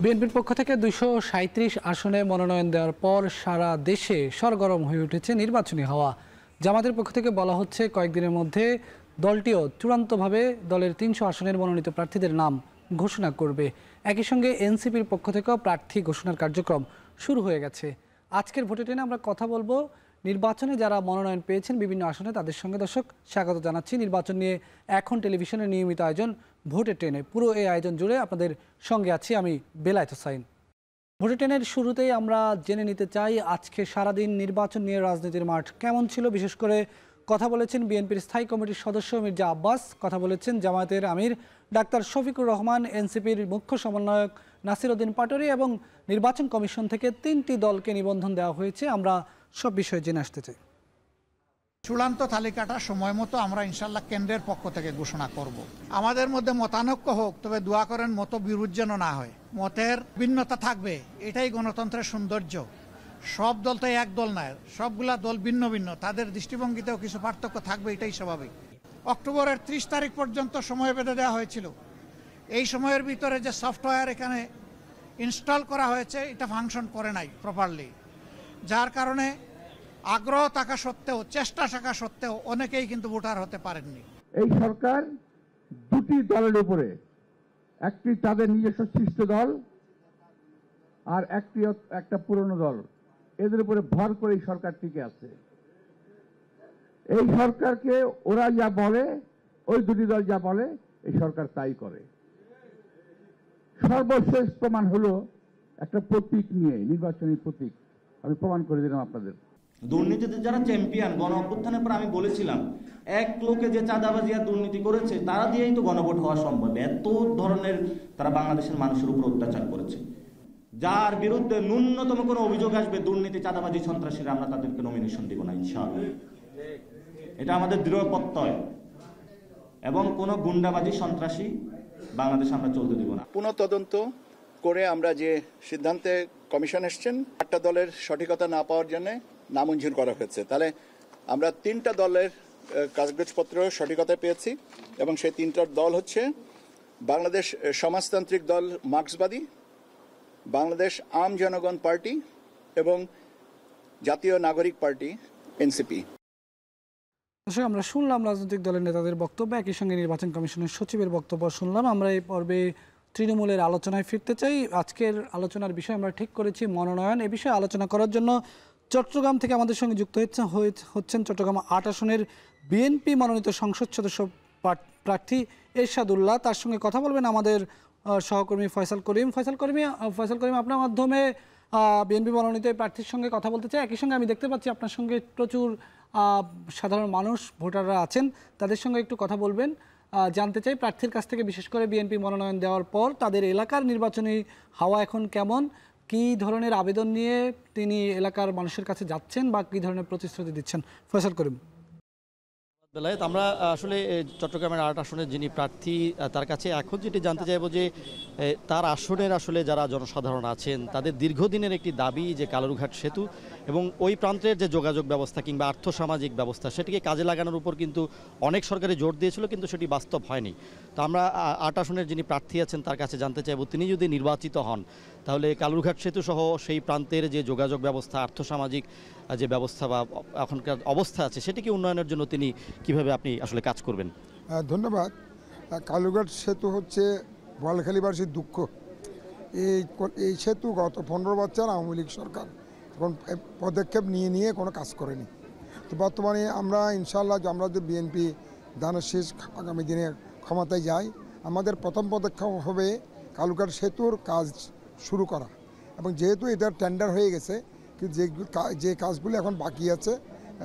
বিএনপির পক্ষ থেকে ২৩৭ আসনে মনোনয়ন দেওয়ার পর সারা দেশে সরগরম হয়ে উঠেছে নির্বাচনী হাওয়া। জামাতের পক্ষ থেকে বলা হচ্ছে কয়েকদিনের মধ্যে দলটিও চূড়ান্তভাবে দলের ৩০০ আসনের মনোনীত প্রার্থীদের নাম ঘোষণা করবে। একই সঙ্গে এনসিপির পক্ষ থেকেও প্রার্থী ঘোষণার কার্যক্রম শুরু হয়ে গেছে। আজকের ভোটে টেনে আমরা কথা বলবো নির্বাচনে যারা মনোনয়ন পেয়েছেন বিভিন্ন আসনে তাদের সঙ্গে। দর্শক, স্বাগত জানাচ্ছি নির্বাচন নিয়ে এখন টেলিভিশনের নিয়মিত আয়োজন ভোটে টেনে। পুরো এই আয়োজন জুড়ে আপনাদের সঙ্গে আছি আমি বেলায়েত হোসাইন। ভোটে টেনের শুরুতেই আমরা জেনে নিতে চাই আজকে সারাদিন নির্বাচন নিয়ে রাজনীতির মাঠ কেমন ছিল। বিশেষ করে কথা বলেছেন বিএনপির স্থায়ী কমিটির সদস্য মির্জা আব্বাস, কথা বলেছেন জামায়াতের আমির ডাক্তার শফিকুর রহমান, এনসিপির মুখ্য সমন্বয়ক নাসির উদ্দিন পাটোয়ারি এবং নির্বাচন কমিশন থেকে ৩টি দলকে নিবন্ধন দেওয়া হয়েছে। আমরা সব বিষয়ে জেনে আসতে চাই। চূড়ান্ত তালিকাটা সময় মতো আমরা ইনশাল্লাহ কেন্দ্রের পক্ষ থেকে ঘোষণা করব। আমাদের মধ্যে মতানৈক্য হোক, তবে দোয়া করেন মত বিরোধ যেন না হয়। মতের ভিন্নতা থাকবে, এটাই গণতন্ত্রের সৌন্দর্য। সব দল তো এক দল নয়, সবগুলা দল ভিন্ন ভিন্ন, তাদের দৃষ্টিভঙ্গিতেও কিছু পার্থক্য থাকবে, এটাই স্বাভাবিক। অক্টোবরের 30 তারিখ পর্যন্ত সময় বেঁধে দেওয়া হয়েছিল। এই সময়ের ভিতরে যে সফটওয়্যার এখানে ইনস্টল করা হয়েছে এটা ফাংশন করে নাই প্রপারলি, যার কারণে আগ্রহ থাকা সত্ত্বেও, চেষ্টা থাকা সত্ত্বেও অনেকেই কিন্তু ভোটার হতে পারেননি। এই সরকার দুটি দলের উপরে, একটি তাদের নিজস্ব সৃষ্ট দল আর একটা পুরনো দল, এদের উপরে ভর করে এই সরকার টিকে আছে। এই সরকারকে ওরা যা বলে, ওই দুটি দল যা বলে, এই সরকার তাই করে। সর্বশেষ প্রমাণ হলো একটা প্রতীক নিয়ে, নির্বাচনী প্রতীক। আমি প্রমাণ করে দিলাম আপনাদের। দুর্নীতিতে যারা চ্যাম্পিয়ন, গণ অভ্যুত্থানের পর আমি বলেছিলাম এক লোকে যে চাঁদাবাজি আর দুর্নীতি করেছে তারা দিয়েই তো গণভোট হওয়া সম্ভব। এত ধরনের তারা বাংলাদেশের মানুষের উপর অত্যাচার করেছে। যার বিরুদ্ধে ন্যূনতম কোনো অভিযোগ আসবে দুর্নীতি, চাঁদাবাজি, সন্ত্রাসীরা, আমরা তাদেরকে নমিনেশন দিব না ইনশাআল্লাহ। এটা আমাদের দৃঢ় প্রত্যয়। এবং কোনো গুন্ডাবাজি, সন্ত্রাসী বাংলাদেশে আমরা চলতে দিব না। পুনঃ তদন্ত করে আমরা যে সিদ্ধান্তে কমিশন এসছেন, 8টা দলের সঠিকতা না পাওয়ার জন্য নামঞ্জুর করা হয়েছে। তাহলে আমরা 3টা দলের কাগজপত্র সঠিকতা পেয়েছি এবং সেই 3টা দল হচ্ছে বাংলাদেশ সমাজতান্ত্রিক দল মার্ক্সবাদী, বাংলাদেশ আম জনগণ পার্টি এবং জাতীয় নাগরিক পার্টি এনসিপি। আমরা শুনলাম রাজনৈতিক দলের নেতাদের বক্তব্য, একই সঙ্গে নির্বাচন কমিশনের সচিবের বক্তব্য শুনলাম। আমরা এই পর্বে তৃণমূলের আলোচনায় ফিরতে চাই। আজকের আলোচনার বিষয় আমরা ঠিক করেছি মনোনয়ন। এ বিষয়ে আলোচনা করার জন্য চট্টগ্রাম থেকে আমাদের সঙ্গে যুক্ত হচ্ছেন চট্টগ্রাম 8 আসনের বিএনপি মনোনীত সংসদ সদস্য প্রার্থী এরশাদুল্লাহ। তার সঙ্গে কথা বলবেন আমাদের সহকর্মী ফয়সাল করিম। ফয়সাল করিম, আপনার মাধ্যমে বিএনপি মনোনীত প্রার্থীর সঙ্গে কথা বলতে চাই। একই সঙ্গে আমি দেখতে পাচ্ছি আপনার সঙ্গে প্রচুর সাধারণ মানুষ, ভোটাররা আছেন, তাদের সঙ্গে একটু কথা বলবেন। জানতে চাই প্রার্থীর কাছ থেকে, বিশেষ করে বিএনপি মনোনয়ন দেওয়ার পর তাদের এলাকার নির্বাচনী হাওয়া এখন কেমন, কী ধরনের আবেদন নিয়ে তিনি এলাকার মানুষের কাছে যাচ্ছেন বা কী ধরনের প্রতিশ্রুতি দিচ্ছেন। ফয়সাল করিম। বেলায়েত, আমরা আসলে চট্টগ্রামের 8 আসনের যিনি প্রার্থী তার কাছে এখন যেটি জানতে চাইব যে তার আসনের আসলে যারা জনসাধারণ আছেন তাদের দীর্ঘদিনের একটি দাবি যে কালুরঘাট সেতু এবং ওই প্রান্তের যে যোগাযোগ ব্যবস্থা কিংবা আর্থসামাজিক ব্যবস্থা সেটিকে কাজে লাগানোর উপর কিন্তু অনেক সরকারি জোর দিয়েছিল, কিন্তু সেটি বাস্তব হয়নি। তো আমরা 8 আসনের যিনি প্রার্থী আছেন তার কাছে জানতে চাইব তিনি যদি নির্বাচিত হন তাহলে কালুরঘাট সেতু সহ সেই প্রান্তের যে যোগাযোগ ব্যবস্থা, আর্থসামাজিক যে ব্যবস্থা বা এখনকার অবস্থা আছে সেটিকে উন্নয়নের জন্য তিনি কিভাবে আপনি আসলে কাজ করবেন। ধন্যবাদ। কালুরঘাট সেতু হচ্ছে বোয়ালখালীবাসীর দুঃখ। এই সেতু গত 15 বছর আওয়ামী লীগ সরকার এখন পদক্ষেপ নিয়ে কোনো কাজ করেনি। তো বর্তমানে আমরা ইনশাআল্লাহ আমরা যে বিএনপি দানের শেষ আগামী দিনে ক্ষমতায় যাই, আমাদের প্রথম পদক্ষেপ হবে কালুরঘাট সেতুর কাজ শুরু করা। এবং যেহেতু এটা টেন্ডার হয়ে গেছে, কিন্তু যে কাজগুলো এখন বাকি আছে,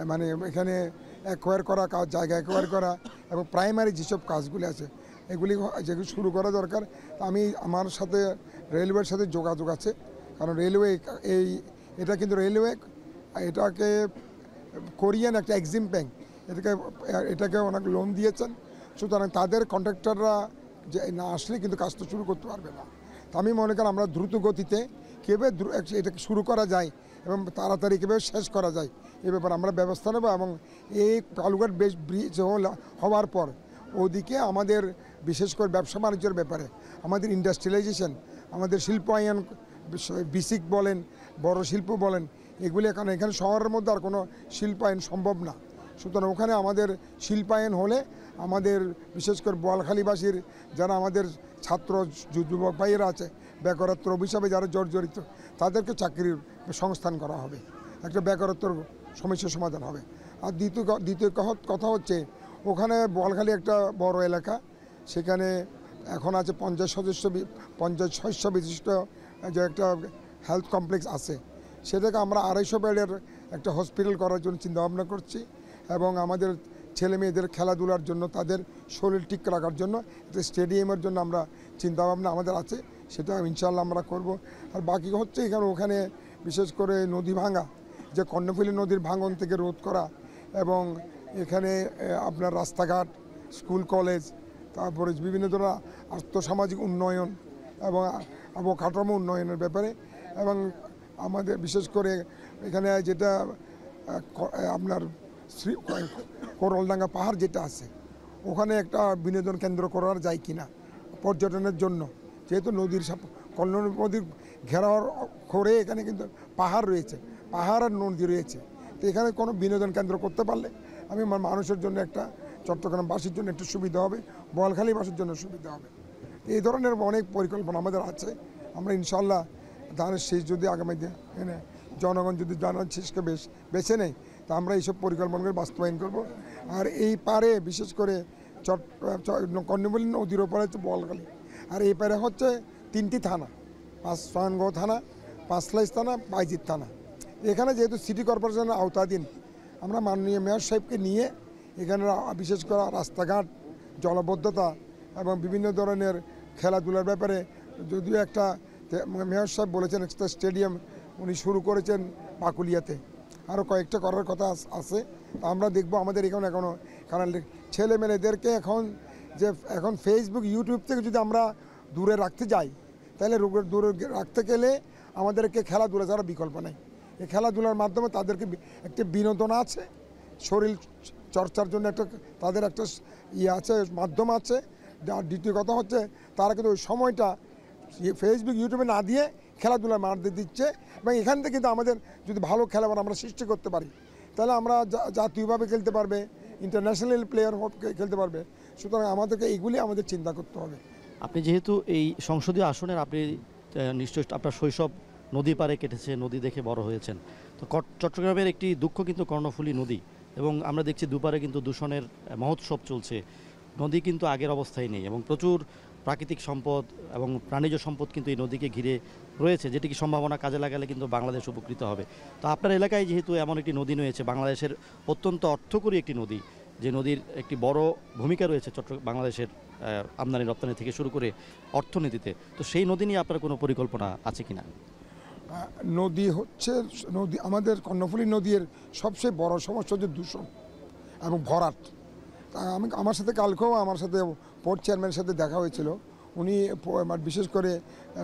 মানে এখানে অ্যাকোয়ার করা কাজ, জায়গা অ্যাকোয়ার করা এবং প্রাইমারি যেসব কাজগুলি আছে এগুলি যেগুলো শুরু করা দরকার। আমার সাথে রেলওয়ের সাথে যোগাযোগ আছে, কারণ রেলওয়ে এটা কিন্তু রেলওয়ে এটাকে কোরিয়ান একটা এক্সিম ব্যাংক এটাকে অনেক লোন দিয়েছেন। সুতরাং তাদের কন্ট্রাক্টররা যে না আসলে কিন্তু কাজটা শুরু করতে পারবে না। তা আমি মনে করি আমরা দ্রুত গতিতে কীভাবে এটাকে শুরু করা যায় এবং তাড়াতাড়ি কীভাবে শেষ করা যায় এ ব্যাপারে আমরা ব্যবস্থা নেব। এবং এই কালুরঘাট ব্রিজ হওয়ার পর ওদিকে আমাদের বিশেষ করে ব্যবসা বাণিজ্যের ব্যাপারে, আমাদের ইন্ডাস্ট্রিয়ালাইজেশন, আমাদের শিল্পায়ন বিসিক বলেন, বড় শিল্প বলেন, এগুলি এখানে শহরের মধ্যে আর কোনো শিল্পায়ন সম্ভব না। সুতরাং ওখানে আমাদের শিল্পায়ন হলে আমাদের বিশেষ করে বোয়ালখালীবাসীর যারা আমাদের ছাত্র যুবক ভাইয়েরা আছে, বেকারত্ব অভিশাপে যারা জর্জরিত, তাদেরকে চাকরির সংস্থান করা হবে, একটা বেকারত্বর সমস্যার সমাধান হবে। আর দ্বিতীয় কথা হচ্ছে, ওখানে বোয়ালখালী একটা বড় এলাকা, সেখানে এখন আছে পঞ্চায়েত সদস্য বিশিষ্ট যে একটা হেলথ কমপ্লেক্স আছে, সেটাকে আমরা 250 বেডের একটা হসপিটাল করার জন্য চিন্তাভাবনা করছি। এবং আমাদের ছেলে মেয়েদের খেলাধুলার জন্য, তাদের শরীর ঠিক রাখার জন্য একটা স্টেডিয়ামের জন্য আমরা চিন্তাভাবনা আমাদের আছে, সেটা ইনশাআল্লাহ আমরা করব। আর বাকি হচ্ছে ওখানে বিশেষ করে নদী ভাঙা, যে কর্ণফুলী নদীর ভাঙন থেকে রোধ করা, এবং এখানে আপনার রাস্তাঘাট, স্কুল কলেজ, তারপরে বিভিন্ন ধরনের আর্থসামাজিক উন্নয়ন এবং অবকাঠামো উন্নয়নের ব্যাপারে, এবং আমাদের বিশেষ করে এখানে যেটা আপনার করলডাঙ্গা পাহাড় যেটা আছে, ওখানে একটা বিনোদন কেন্দ্র করা যায় কিনা পর্যটনের জন্য, যেহেতু কল্যাণ নদীর ঘেরাওয়ার করে এখানে কিন্তু পাহাড় রয়েছে, পাহাড় আর নদী রয়েছে। তো এখানে কোনো বিনোদন কেন্দ্র করতে পারলে আমি মানুষের জন্য একটা, চট্টগ্রামবাসীর জন্য একটু সুবিধা হবে, বোয়ালখালীবাসীর জন্য সুবিধা হবে। এই ধরনের অনেক পরিকল্পনা আমাদের আছে। আমরা ইনশাল্লাহ ধানের শীষ যদি আগামী দিনে জনগণ যদি ধানের শীষকে বেছে নেয়, তা আমরা এইসব পরিকল্পনাকে বাস্তবায়ন করব। আর এই পারে বিশেষ করে কর্ণফুলী নদীর ওপরে হচ্ছে বোয়ালখালী, আর এই পারে হচ্ছে 3টি থানা, সোয়ানগঞ্জ থানা, পাঁচলাইশ থানা, বাইজিৎ থানা। এখানে যেহেতু সিটি কর্পোরেশনের আওতাধীন, আমরা মাননীয় মেয়র সাহেবকে নিয়ে এখানে বিশেষ করে রাস্তাঘাট, জলবদ্ধতা এবং বিভিন্ন ধরনের খেলাধুলার ব্যাপারে, যদিও একটা মেয়র সাহেব বলেছেন একটা স্টেডিয়াম উনি শুরু করেছেন পাকুলিয়াতে, আরও কয়েকটা করার কথা আছে। আমরা দেখব আমাদের এখনও কারণ ছেলেমেয়েদেরকে এখন ফেসবুক, ইউটিউব থেকে যদি আমরা দূরে রাখতে যাই, তাহলে দূরে রাখতে গেলে আমাদেরকে খেলাধুলা ছাড়া বিকল্প নেই। এই খেলাধুলার মাধ্যমে তাদেরকে একটা বিনোদন আছে, শরীর চর্চার জন্য তাদের একটা আছে, মাধ্যম আছে। আর দ্বিতীয় কথা হচ্ছে, তারা কিন্তু ওই সময়টা ফেসবুক, ইউটিউবে না দিয়ে খেলাধুলার মাধ্যমে দিচ্ছে, এবং এখান থেকে কিন্তু আমাদের যদি ভালো খেলোয়াড় আমরা সৃষ্টি করতে পারি, তাহলে আমরা জাতীয়ভাবে খেলতে পারবে, ইন্টারন্যাশনাল প্লেয়ার খেলতে পারবে। সুতরাং আমাদেরকে এইগুলি আমাদের চিন্তা করতে হবে। আপনি যেহেতু এই সংসদীয় আসনের, আপনি নিশ্চয়ই আপনার শৈশব নদী পাড়ে কেটেছে, নদী দেখে বড় হয়েছেন। তো চট্টগ্রামের একটি দুঃখ কিন্তু কর্ণফুলী নদী, এবং আমরা দেখছি দুপারে কিন্তু দূষণের মহোৎসব চলছে। নদী কিন্তু আগের অবস্থায় নেই, এবং প্রচুর প্রাকৃতিক সম্পদ এবং প্রাণীজ সম্পদ কিন্তু এই নদীকে ঘিরে রয়েছে, যেটিকে সম্ভাবনা কাজে লাগালে কিন্তু বাংলাদেশ উপকৃত হবে। তো আপনার এলাকায় যেহেতু এমন একটি নদী রয়েছে, বাংলাদেশের অত্যন্ত অর্থকরী একটি নদী, যে নদীর একটি বড় ভূমিকা রয়েছে বাংলাদেশের আমদানি রপ্তানি থেকে শুরু করে অর্থনীতিতে, তো সেই নদী নিয়ে আপনার কোনো পরিকল্পনা আছে কিনা? নদী আমাদের কর্ণফুলী নদীর সবচেয়ে বড় সমস্যা হচ্ছে দূষণ এবং ভরাট। আমার সাথে কালকেও আমার সাথে পোর্ট চেয়ারম্যানের সাথে দেখা হয়েছিল, উনি বিশেষ করে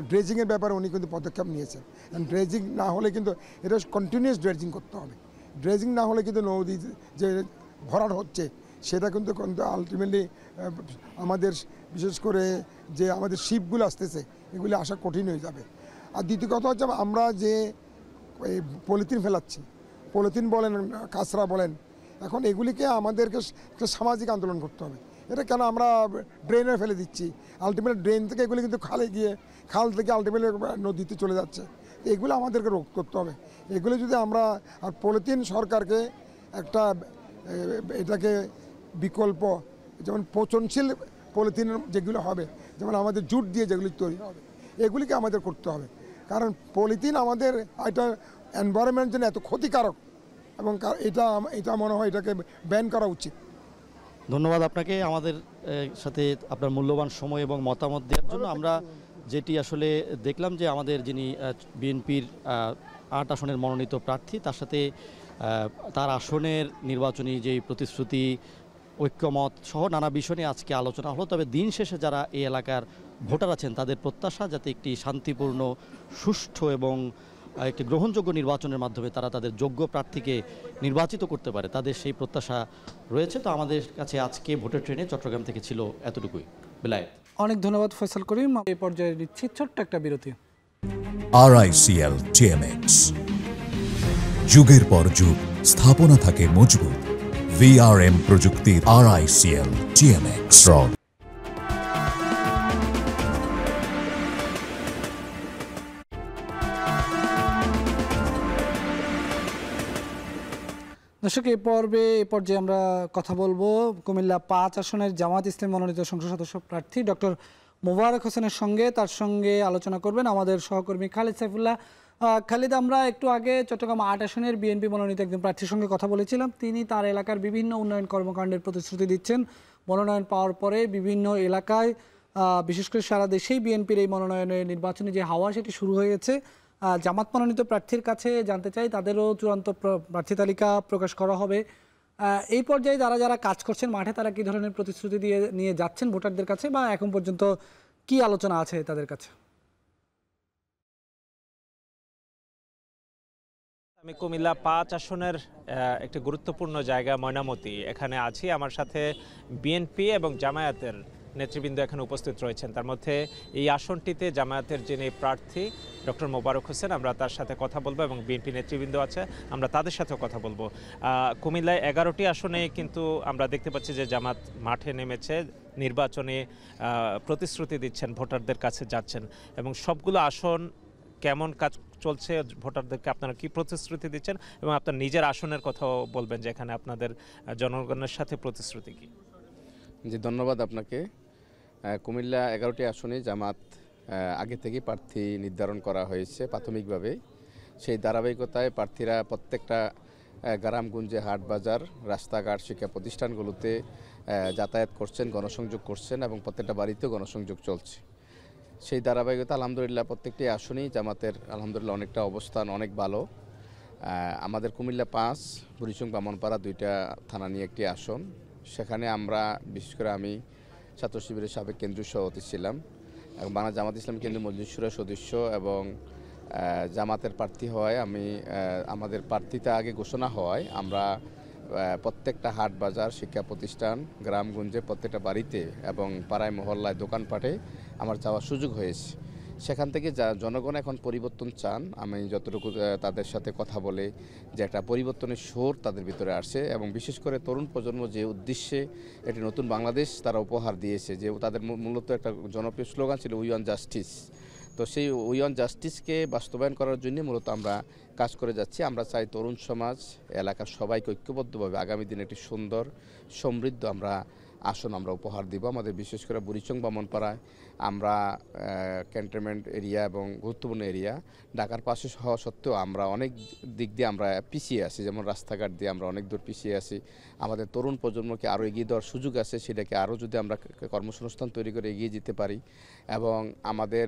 ড্রেজিংয়ের ব্যাপারে উনি কিন্তু পদক্ষেপ নিয়েছেন। ড্রেজিং না হলে কিন্তু এটা কন্টিনিউয়াস ড্রেজিং করতে হবে, ড্রেজিং না হলে কিন্তু নদী যে ভরাট হচ্ছে সেটা কিন্তু আলটিমেটলি আমাদের বিশেষ করে যে আমাদের শিপগুলো আসতেছে, এগুলি আসা কঠিন হয়ে যাবে। আর দ্বিতীয় কথা হচ্ছে, আমরা যে পলিথিন ফেলাচ্ছি, পলিথিন বলেন, কাঁচরা বলেন, এখন এগুলিকে আমাদেরকে একটা সামাজিক আন্দোলন করতে হবে। এটা কেন আমরা ড্রেনে ফেলে দিচ্ছি, আলটিমেট ড্রেন থেকে এগুলি কিন্তু খালে গিয়ে, খাল থেকে আলটিমেটলি নদীতে চলে যাচ্ছে। এগুলো আমাদেরকে রোধ করতে হবে। এগুলো যদি আমরা, আর পলিথিন সরকারকে একটা এটাকে বিকল্প, যেমন পচনশীল পলিথিন যেগুলো হবে, যেমন আমাদের জুট দিয়ে যেগুলি তৈরি হবে, এগুলিকে আমাদের করতে হবে। কারণ পলিথিন আমাদের এটা এনভায়রনমেন্টের জন্য এত ক্ষতিকারক, এবং এটা মনে হয় এটাকে ব্যান করা উচিত। ধন্যবাদ আপনাকে আমাদের সাথে আপনার মূল্যবান সময় এবং মতামত দেওয়ার জন্য। আমরা যেটি আসলে দেখলাম যে আমাদের যিনি বিএনপির 8 আসনের মনোনীত প্রার্থী, তার সাথে তার আসনের নির্বাচনী যেই প্রতিশ্রুতি, ঐক্যমত সহ নানা বিষয় নিয়ে আজকে আলোচনা হলো। তবে দিন শেষে যারা এই এলাকার ভোটার আছেন, তাদের প্রত্যাশা যাতে একটি শান্তিপূর্ণ, সুষ্ঠু এবং একটি গ্রহণযোগ্য নির্বাচনের মাধ্যমে তারা তাদের যোগ্য প্রার্থীকে নির্বাচিত করতে পারে, তাদের সেই প্রত্যাশা রয়েছে। তো আমাদের কাছে আজকে ভোটের ট্রেনে চট্টগ্রাম থেকে ছিল এতটুকুই। বেলায়েত। অনেক ধন্যবাদ ফয়সাল করিম। এই পর্যায়ে নিচ্ছি ছোট্ট একটা বিরতি। RICL TMX, যুগের পর যুগ স্থাপনা থাকে মজবুত। VRM প্রযুক্তির RICL TMX রড। দর্শক, এ পর্যায়ে আমরা কথা বলবো কুমিল্লা 5 আসনের জামাত ইসলামী মনোনীত সংসদ সদস্য প্রার্থী ডক্টর মোবারক হোসেনের সঙ্গে। তার সঙ্গে আলোচনা করবেন আমাদের সহকর্মী খালিদ সাইফুল্লাহ। খালিদ, আমরা একটু আগে চট্টগ্রাম 8 আসনের বিএনপি মনোনীত একজন প্রার্থীর সঙ্গে কথা বলেছিলাম। তিনি তার এলাকার বিভিন্ন উন্নয়ন কর্মকাণ্ডের প্রতিশ্রুতি দিচ্ছেন। মনোনয়ন পাওয়ার পরে বিভিন্ন এলাকায়, বিশেষ করে সারা দেশেই বিএনপির এই মনোনয়নের নির্বাচনী যে হাওয়া সেটি শুরু হয়ে গেছে। জামাত মনোনীত প্রার্থীর কাছে জানতে চাই, তাদেরও চূড়ান্ত প্রার্থী তালিকা প্রকাশ করা হবে। এই পর্যায়ে যারা কাজ করছেন মাঠে, তারা কি ধরনের প্রতিশ্রুতি নিয়ে যাচ্ছেন ভোটারদের কাছে, বা এখন পর্যন্ত কি আলোচনা আছে তাদের কাছে? আমি কুমিল্লা 5 আসনের একটি গুরুত্বপূর্ণ জায়গা ময়নামতি, এখানে আছি। আমার সাথে বিএনপি এবং জামায়াতের নেতৃবৃন্দ এখানে উপস্থিত রয়েছেন। তার মধ্যে এই আসনটিতে জামায়াতের যিনি প্রার্থী ডক্টর মোবারক হোসেন, আমরা তার সাথে কথা বলবো, এবং বিএনপি নেতৃবৃন্দ আছে, আমরা তাদের সাথেও কথা বলবো। কুমিল্লায় 11টি আসনে কিন্তু আমরা দেখতে পাচ্ছি যে জামাত মাঠে নেমেছে, নির্বাচনে প্রতিশ্রুতি দিচ্ছেন, ভোটারদের কাছে যাচ্ছেন, এবং সবগুলো আসন কেমন কাজ চলছে, ভোটারদেরকে আপনারা কি প্রতিশ্রুতি দিচ্ছেন, এবং আপনার নিজের আসনের কথাও বলবেন, যেখানে আপনাদের জনগণের সাথে প্রতিশ্রুতি কি? জি, ধন্যবাদ আপনাকে। কুমিল্লা 11টি আসনে জামাত আগে থেকেই প্রার্থী নির্ধারণ করা হয়েছে প্রাথমিকভাবে। সেই ধারাবাহিকতায় প্রার্থীরা প্রত্যেকটা গ্রামগঞ্জে, হাট বাজার, রাস্তাঘাট, শিক্ষা প্রতিষ্ঠানগুলোতে যাতায়াত করছেন, গণসংযোগ করছেন, এবং প্রত্যেকটা বাড়িতেও গণসংযোগ চলছে। সেই ধারাবাহিকতা আলহামদুলিল্লাহ প্রত্যেকটি আসনেই জামাতের আলহামদুলিল্লাহ অনেকটা অবস্থান অনেক ভালো। আমাদের কুমিল্লা 5, বুড়িচং, বামনপাড়া 2টা থানা নিয়ে একটি আসন। সেখানে আমরা, বিশেষ করে আমি ছাত্র শিবিরের সাবেক কেন্দ্রীয় সভাপতি ছিলাম, এবং বাংলা জামাত ইসলাম কেন্দ্রীয় মজলিস শুরার সদস্য, এবং জামাতের প্রার্থী হওয়ায় আমাদের প্রার্থীতা আগে ঘোষণা হওয়ায় আমরা প্রত্যেকটা হাট বাজার, শিক্ষা প্রতিষ্ঠান, গ্রামগঞ্জে, প্রত্যেকটা বাড়িতে এবং পাড়ায় মহল্লায়, দোকানপাটে আমার যাওয়ার সুযোগ হয়েছে। সেখান থেকে জনগণ এখন পরিবর্তন চান। আমি যতটুকু তাদের সাথে কথা বলে যে একটা পরিবর্তনের সুর তাদের ভিতরে আসছে, এবং বিশেষ করে তরুণ প্রজন্ম যে উদ্দেশ্যে একটি নতুন বাংলাদেশ তারা উপহার দিয়েছে, যে তাদের মূলত একটা জনপ্রিয় স্লোগান ছিল উই ওয়ান্ট জাস্টিস। তো সেই উই ওয়ান্ট জাস্টিসকে বাস্তবায়ন করার জন্য মূলত আমরা কাজ করে যাচ্ছি। আমরা চাই তরুণ সমাজ, এলাকার সবাইকে ঐক্যবদ্ধভাবে আগামী দিনে একটি সুন্দর সমৃদ্ধ আসন আমরা উপহার দিব। আমাদের বিশেষ করে বুড়িচং, বামনপাড়ায় আমরা ক্যান্টনমেন্ট এরিয়া এবং গুরুত্বপূর্ণ এরিয়া, ঢাকার পাশে হওয়া সত্ত্বেও আমরা অনেক দিক দিয়ে আমরা পিছিয়ে আছি। যেমন রাস্তাঘাট দিয়ে আমরা অনেক দূর পিছিয়ে আছি। আমাদের তরুণ প্রজন্মকে আরও এগিয়ে দেওয়ার সুযোগ আছে, সেটাকে আরও যদি আমরা কর্মসংস্থান তৈরি করে এগিয়ে যেতে পারি, এবং আমাদের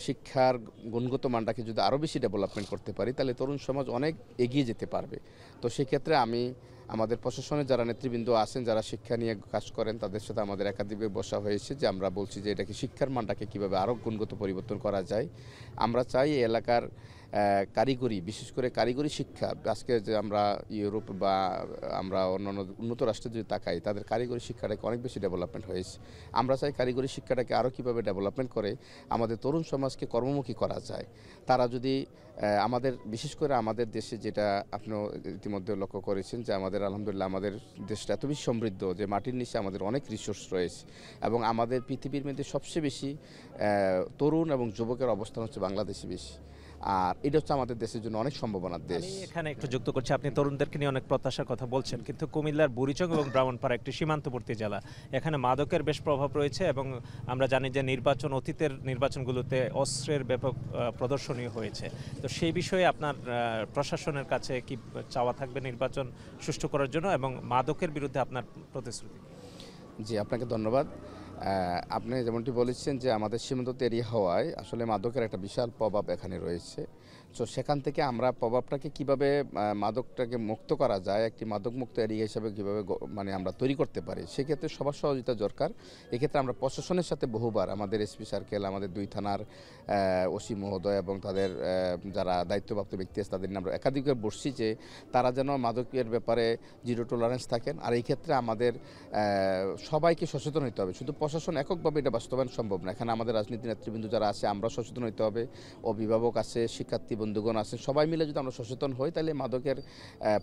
শিক্ষার গুণগত মানটাকে যদি আরও বেশি ডেভেলপমেন্ট করতে পারি, তাহলে তরুণ সমাজ অনেক এগিয়ে যেতে পারবে। তো সেক্ষেত্রে আমাদের প্রশাসনে যারা নেতৃবৃন্দ আছেন, যারা শিক্ষা নিয়ে কাজ করেন, তাদের সাথে আমাদের একাধিকবার বসা হয়েছে, যে আমরা বলছি যে এটাকে শিক্ষার মানটাকে কীভাবে আরও গুণগত পরিবর্তন করা যায়। আমরা চাই এই এলাকার কারিগরি, বিশেষ করে কারিগরি শিক্ষা, আজকে যে আমরা ইউরোপ বা আমরা অন্যান্য উন্নত রাষ্ট্রে যদি তাকাই, তাদের কারিগরি শিক্ষাটাকে অনেক বেশি ডেভেলপমেন্ট হয়েছে। আমরা চাই কারিগরি শিক্ষাটাকে আরও কীভাবে ডেভেলপমেন্ট করে আমাদের তরুণ সমাজকে কর্মমুখী করা যায়। তারা যদি আমাদের, বিশেষ করে আমাদের দেশে, যেটা আপনিও ইতিমধ্যে লক্ষ্য করেছেন, যে আমাদের আলহামদুলিল্লাহ আমাদের দেশটা এত বেশি সমৃদ্ধ যে মাটির নিচে আমাদের অনেক রিসোর্স রয়েছে, এবং আমাদের পৃথিবীর মধ্যে সবচেয়ে বেশি তরুণ এবং যুবকের অবস্থান হচ্ছে বাংলাদেশে বেশি। আর এটা হচ্ছে আমাদের দেশের জন্য অনেক সম্ভাবনার দেশ। আমি এখানে একটু যুক্ত করছি, আপনি তরুণদেরকে নিয়ে অনেক প্রত্যাশার কথা বলছেন, কিন্তু কুমিল্লার বুড়িচং এবং ব্রাহ্মণপাড়া একটি সীমান্তবর্তী জেলা, এখানে মাদকের বেশ প্রভাব রয়েছে, এবং আমরা জানি যে অতীতের নির্বাচনগুলোতে অস্ত্রের ব্যাপক প্রদর্শনী হয়েছে। তো সেই বিষয়ে আপনার প্রশাসনের কাছে কি চাওয়া থাকবে নির্বাচন সুষ্ঠু করার জন্য, এবং মাদকের বিরুদ্ধে আপনার প্রতিশ্রুতি? জি, আপনাকে ধন্যবাদ। আপনি যেমনটি বলেছেন যে আমাদের সীমান্ত এরিয়া হওয়ায় আসলে মাদকের একটা বিশাল প্রভাব এখানে রয়েছে। তো সেখান থেকে আমরা প্রভাবটাকে কিভাবে মাদকটাকে মুক্ত করা যায়, একটি মাদক মুক্ত এরিয়া হিসাবে কীভাবে মানে আমরা তৈরি করতে পারি, সেক্ষেত্রে সবার সহযোগিতা দরকার। এক্ষেত্রে আমরা প্রশাসনের সাথে বহুবার আমাদের এসপি সার্কেল, আমাদের 2 থানার ওসি মহোদয় এবং তাদের যারা দায়িত্বপ্রাপ্ত ব্যক্তি আছে তাদের নিয়ে আমরা একাধিকবার বসছি যে তারা যেন মাদকের ব্যাপারে জিরো টলারেন্স থাকেন। আর এই ক্ষেত্রে আমাদের সবাইকে সচেতন হতে হবে, শুধু প্রশাসন এককভাবে এটা বাস্তবায়ন সম্ভব না। এখানে আমাদের রাজনীতি নেতৃবৃন্দ যারা আছে আমরা সচেতন হতে হবে, অভিভাবক আছে, শিক্ষার্থী বন্ধুগণ আছে, সবাই মিলে যদি আমরা সচেতন হই তাহলে মাদকের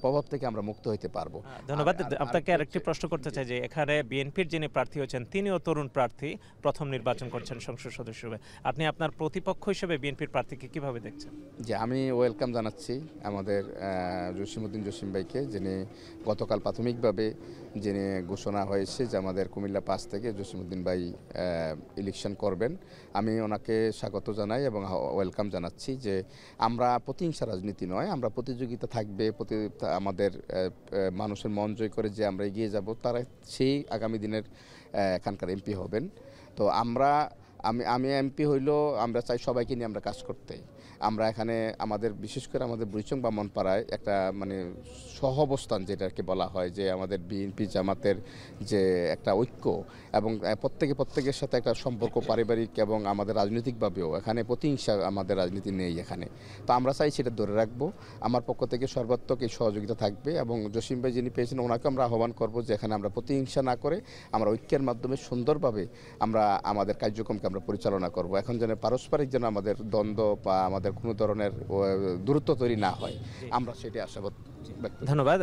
প্রভাব থেকে আমরা মুক্ত হতে পারবো। ধন্যবাদ। আপনাকে আরেকটি প্রশ্ন করতে চাই যে এখানে বিএনপির যিনি প্রার্থী হচ্ছেন তিনিও তরুণ প্রার্থী, প্রথম নির্বাচন করছেন সংসদ সদস্য হিসেবে, আপনি আপনার প্রতিপক্ষ হিসেবে বিএনপির প্রার্থীকে কিভাবে দেখছেন? যে আমি ওয়েলকাম জানাচ্ছি আমাদের জসিমউদ্দিন জসিম ভাইকে, যিনি গতকাল প্রাথমিকভাবে যিনি ঘোষণা হয়েছে যে আমাদের কুমিল্লা 5 থেকে জসিমউদ্দিন ভাই ইলেকশন করবেন। আমি ওনাকে স্বাগত জানাই এবং ওয়েলকাম জানাচ্ছি যে আমরা প্রতিহিংসা রাজনীতি নয়, আমরা প্রতিযোগিতা থাকবে, আমাদের মানুষের মন জয় করে যে আমরা এগিয়ে যাব তারা সেই আগামী দিনের এখানকার এমপি হবেন। তো আমি এমপি হইলেও আমরা চাই সবাইকে নিয়ে আমরা কাজ করতে। আমরা এখানে আমাদের বিশেষ করে আমাদের বুড়িচং বামনপাড়ায় একটা মানে সহাবস্থান যেটাকে বলা হয়, যে আমাদের বিএনপি জামাতের যে একটা ঐক্য এবং প্রত্যেকের সাথে একটা সম্পর্ক পারিবারিক এবং আমাদের রাজনৈতিকভাবেও এখানে প্রতিহিংসা আমাদের রাজনীতি নেই এখানে। তো আমরা চাই সেটা ধরে রাখবো। আমার পক্ষ থেকে সর্বাত্মক এই সহযোগিতা থাকবে এবং জসিম ভাই যিনি পেয়েছেন ওনাকে আমরা আহ্বান করবো যে এখানে আমরা প্রতিহিংসা না করে আমরা ঐক্যের মাধ্যমে সুন্দরভাবে আমরা আমাদের কার্যক্রমকে আমরা পরিচালনা করব। এখন যেন পারস্পরিক যেন আমাদের দ্বন্দ্ব বা আমাদের কোনো ধরনের দূরত্ব তৈরি না হয়, আমরা সেটাই আশাবাদ। ধন্যবাদ।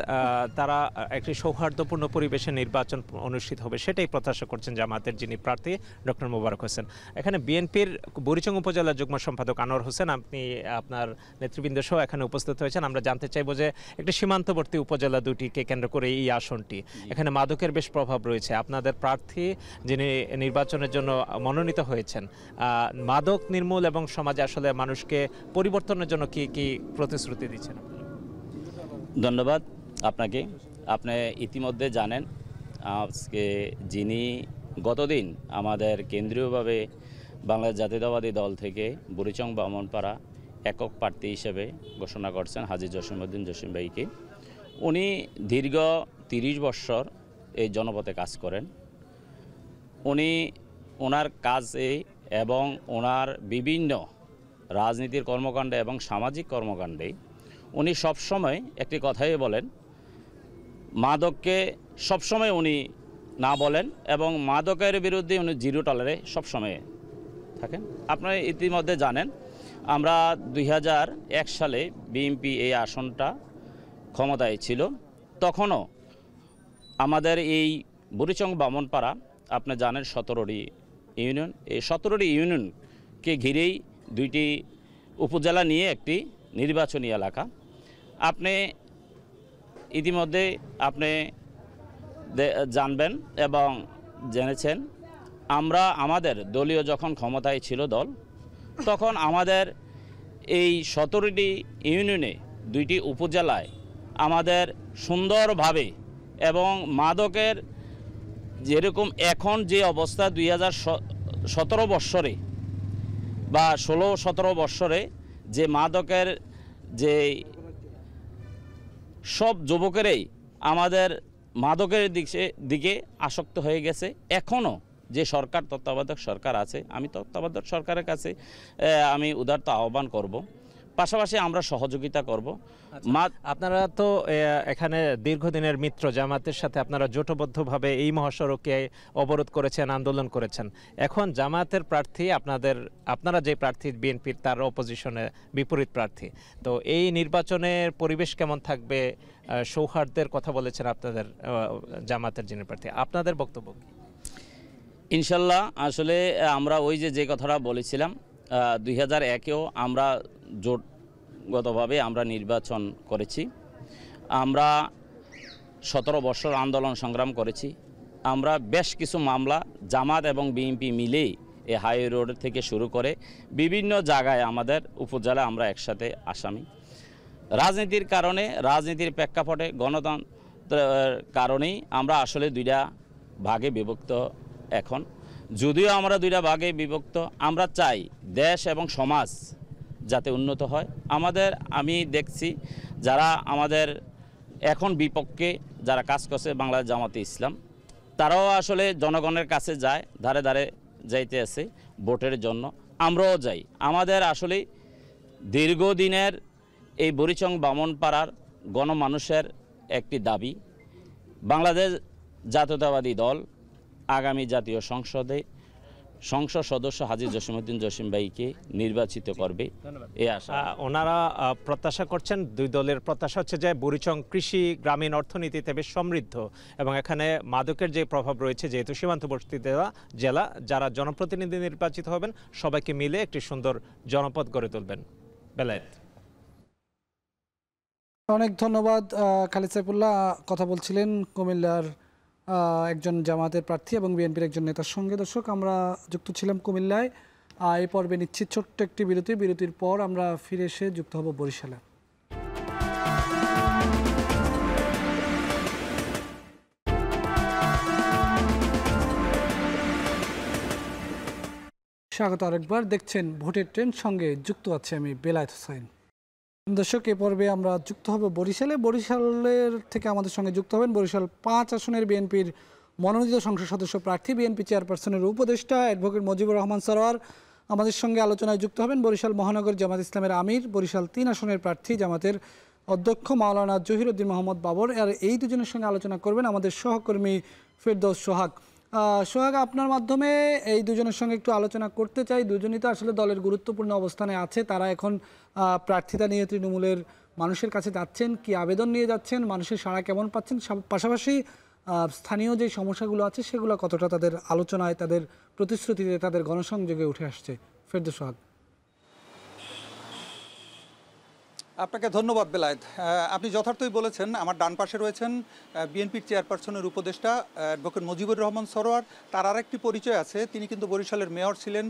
তারা একটি সৌহার্দ্যপূর্ণ পরিবেশে নির্বাচন অনুষ্ঠিত হবে সেটাই প্রত্যাশা করছেন জামাতের যিনি প্রার্থী ডক্টর মোবারক হোসেন। এখানে বিএনপির বুড়িচং উপজেলার যুগ্ম সম্পাদক আনোয়ার হোসেন, আপনি আপনার নেতৃবৃন্দ সহ এখানে উপস্থিত হয়েছেন। আমরা জানতে চাইব যে একটি সীমান্তবর্তী উপজেলা দুটিকে কেন্দ্র করে এই আসনটি, এখানে মাদকের বেশ প্রভাব রয়েছে। আপনাদের প্রার্থী যিনি নির্বাচনের জন্য মনোনীত হয়েছেন, মাদক নির্মূল এবং সমাজে আসলে মানুষকে পরিবর্তনের জন্য কি কি প্রতিশ্রুতি দিচ্ছেন? ধন্যবাদ আপনাকে। আপনি ইতিমধ্যে জানেন আজকে যিনি গতদিন আমাদের কেন্দ্রীয়ভাবে বাংলাদেশ জাতীয়তাবাদী দল থেকে বুড়িচং বামনপাড়া একক প্রার্থী হিসেবে ঘোষণা করছেন হাজী জসিমউদ্দিন জসিম ভাইকে। উনি দীর্ঘ 30 বছর এই জনপথে কাজ করেন। উনি ওনার কাজে এবং ওনার বিভিন্ন রাজনীতির কর্মকাণ্ডে এবং সামাজিক কর্মকাণ্ডে উনি সবসময় একটি কথাই বলেন, মাদককে সবসময় উনি না বলেন এবং মাদকের বিরুদ্ধে উনি জিরো টলারে সবসময় থাকেন। আপনারা ইতিমধ্যে জানেন আমরা 2001 সালে বিএনপি এই আসনটা ক্ষমতায় ছিল, তখনও আমাদের এই বুড়িচং বামনপাড়া আপনি জানেন 17টি ইউনিয়ন, এই 17টি ইউনিয়নকে ঘিরেই 2টি উপজেলা নিয়ে একটি নির্বাচনী এলাকা। আপনি ইতিমধ্যে আপনি জানবেন এবং জেনেছেন আমরা আমাদের দলীয় যখন ক্ষমতায় ছিল দল, তখন আমাদের এই 17টি ইউনিয়নে 2টি উপজেলায় আমাদের সুন্দরভাবে এবং মাদকের যেরকম এখন যে অবস্থা 2017 বৎসরে বা 16-17 বৎসরে যে মাদকের যে সব যুবকেরাই আমাদের মাদকের দিকে আসক্ত হয়ে গেছে। এখনও যে সরকার তত্ত্বাবধায়ক সরকার আছে, আমি তত্ত্বাবধায়ক সরকারের কাছে আমি উদারতা আহ্বান করব, পাশাপাশি আমরা সহযোগিতা করব। আপনারা তো এখানে দীর্ঘদিনের মিত্র জামাতের সাথে আপনারা জোটবদ্ধভাবে এই মহাসড়কে অবরোধ করেছেন, আন্দোলন করেছেন। এখন জামাতের প্রার্থী আপনারা যে প্রার্থী বিএনপির তার অপোজিশনে বিপরীত প্রার্থী, তো এই নির্বাচনের পরিবেশ কেমন থাকবে? সৌহার্দ্যের কথা বলেছেন আপনাদের জামাতের যিনি প্রার্থী, আপনাদের বক্তব্য? ইনশাল্লাহ আসলে আমরা ওই যে কথাটা বলেছিলাম 2001-এও আমরা জোটগতভাবে আমরা নির্বাচন করেছি। আমরা 17 বছর আন্দোলন সংগ্রাম করেছি। আমরা বেশ কিছু মামলা জামাত এবং বিএনপি মিলেই এই হাইওয়ে রোড থেকে শুরু করে বিভিন্ন জায়গায় আমাদের উপজেলায় আমরা একসাথে আসামি। রাজনীতির কারণে, রাজনীতির প্রেক্ষাপটে, গণতন্ত্রের কারণেই আমরা আসলে 2টা ভাগে বিভক্ত। এখন যদিও আমরা 2টা ভাগে বিভক্ত, আমরা চাই দেশ এবং সমাজ যাতে উন্নত হয়। আমি দেখছি যারা আমাদের এখন বিপক্ষে যারা কাজ করছে বাংলাদেশ জামাতে ইসলাম, তারাও আসলে জনগণের কাছে যায়, ধারে ধারে যাইতে আছে ভোটের জন্য, আমরাও যাই। আমাদের আসলে দীর্ঘদিনের এই বুড়িচং বামনপাড়ার গণমানুষের একটি দাবি, বাংলাদেশ জাতীয়তাবাদী দল আগামী জাতীয় সংসদে সংসদ সদস্য হাজী জসিমউদ্দিন জসিম ভাইকে নির্বাচিত করবে এই আশা। ওনারা প্রত্যাশা করছেন, দুই দলের প্রত্যাশা হচ্ছে যে বুড়িচং কৃষি গ্রামীণ অর্থনীতিতে বেশ সমৃদ্ধ এবং এখানে মাদকের যে প্রভাব রয়েছে, যেহেতু সীমান্তবর্তী জেলা, যারা জনপ্রতিনিধি নির্বাচিত হবেন সবাইকে মিলে একটি সুন্দর জনপদ গড়ে তুলবেন। বেলায়েত, অনেক ধন্যবাদ। খালিদ সাইফুল্লাহ কথা বলছিলেন কুমিল্লার একজন জামাতের প্রার্থী এবং বিএনপির একজন নেতার সঙ্গে। দর্শক, আমরা যুক্ত ছিলাম কুমিল্লায়। এই পর্বে নিচ্ছি ছোট্ট একটি বিরতির পর আমরা ফিরে এসে যুক্ত হব বরিশালে। স্বাগত আরেকবার। দেখছেন ভোটের ট্রেন, সঙ্গে যুক্ত আছে আমি বেলায়েত হোসেন। দর্শক, এ পর্বে আমরা যুক্ত হব বরিশালের থেকে আমাদের সঙ্গে যুক্ত হবেন বরিশাল 5 আসনের বিএনপির মনোনীত সংসদ সদস্য প্রার্থী, বিএনপি চেয়ারপারসনের উপদেষ্টা অ্যাডভোকেট মজিবুর রহমান সরোয়ার আমাদের সঙ্গে আলোচনায় যুক্ত হবেন। বরিশাল মহানগর জামাত ইসলামের আমির, বরিশাল 3 আসনের প্রার্থী জামাতের অধ্যক্ষ মাওলানা জহিরুদ্দিন মোহাম্মদ বাবর। আর এই দুজনের সঙ্গে আলোচনা করবেন আমাদের সহকর্মী ফেরদৌস সোহাগ। সোহাগ, আপনার মাধ্যমে এই দুজনের সঙ্গে একটু আলোচনা করতে চাই। দুজনই তো আসলে দলের গুরুত্বপূর্ণ অবস্থানে আছে। তারা এখন প্রার্থিতা নিয়ে তৃণমূলের মানুষের কাছে যাচ্ছেন, কি আবেদন নিয়ে যাচ্ছেন, মানুষের সাড়া কেমন পাচ্ছেন, পাশাপাশি স্থানীয় যে সমস্যাগুলো আছে সেগুলো কতটা তাদের আলোচনায়, তাদের প্রতিশ্রুতিতে, তাদের গণসংযোগে উঠে আসছে। ফেরদৌস সোহাগ। আপনাকে ধন্যবাদ বেলায়েত। আপনি যথার্থই বলেছেন। আমার ডান পাশে রয়েছেন বিএনপির চেয়ারপারসনের উপদেষ্টা অ্যাডভোকেট মজিবুর রহমান সরোয়ার। তার আরেকটি পরিচয় আছে, তিনি কিন্তু বরিশালের মেয়র ছিলেন,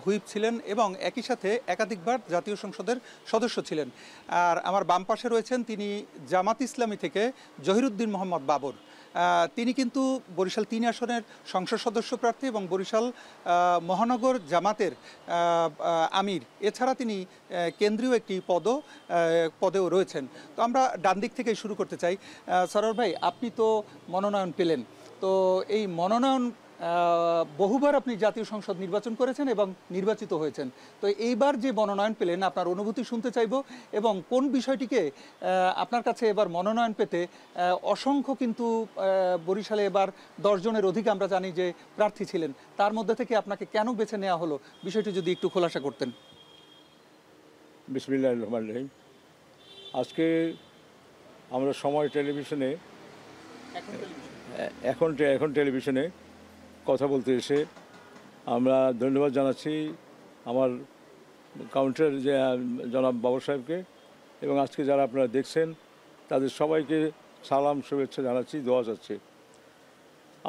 হুইপ ছিলেন এবং একই সাথে একাধিকবার জাতীয় সংসদের সদস্য ছিলেন। আর আমার বাম পাশে রয়েছেন তিনি জামাত ইসলামী থেকে জহিরুদ্দিন মোহাম্মদ বাবর। তিনি কিন্তু বরিশাল 3 আসনের সংসদ সদস্য প্রার্থী এবং বরিশাল মহানগর জামাতের আমির। এছাড়া তিনি কেন্দ্রীয় একটি পদেও রয়েছেন। তো আমরা ডান দিক থেকেই শুরু করতে চাই। সরোয়ার ভাই, আপনি তো মনোনয়ন পেলেন, তো এই মনোনয়ন বহুবার আপনি জাতীয় সংসদ নির্বাচন করেছেন এবং নির্বাচিত হয়েছেন, তো এইবার যে মনোনয়ন পেলেন আপনার অনুভূতি শুনতে চাইব এবং কোন বিষয়টিকে আপনার কাছে এবার মনোনয়ন পেতে অসংখ্য কিন্তু বরিশালে এবার 10 জনের অধিক আমরা জানি যে প্রার্থী ছিলেন, তার মধ্যে থেকে আপনাকে কেন বেছে নেওয়া হলো, বিষয়টি যদি একটু খোলাসা করতেন। বিসমিল্লাহির রহমানির রহিম। আজকে আমরা সময় টেলিভিশনে এখন টেলিভিশনে কথা বলতে এসে আমরা ধন্যবাদ জানাচ্ছি আমার কাউন্টার যে জনাব বাবর সাহেবকে এবং আজকে যারা আপনারা দেখছেন তাদের সবাইকে সালাম শুভেচ্ছা জানাচ্ছি, দোয়া যাচ্ছে।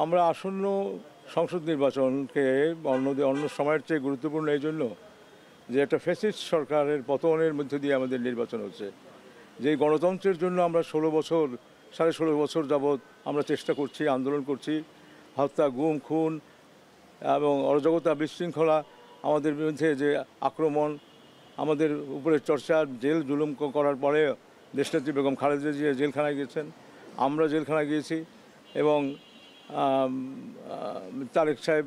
আমরা আসন্ন সংসদ নির্বাচনকে অন্য সময়ের চেয়ে গুরুত্বপূর্ণ এই জন্য যে একটা ফ্যাসিস্ট সরকারের পতনের মধ্য দিয়ে আমাদের নির্বাচন হচ্ছে। যে গণতন্ত্রের জন্য আমরা 16 বছর যাবৎ আমরা চেষ্টা করছি, আন্দোলন করছি, হত্যা, গুম, খুন এবং অরাজকতা, বিশৃঙ্খলা, আমাদের বিরুদ্ধে যে আক্রমণ, আমাদের উপরে চর্চা, জেল জুলুম করার পরে দেশনেত্রী বেগম খালেদা জিয়া জেলখানায় গিয়েছেন, আমরা জেলখানায় গিয়েছি এবং তারেক সাহেব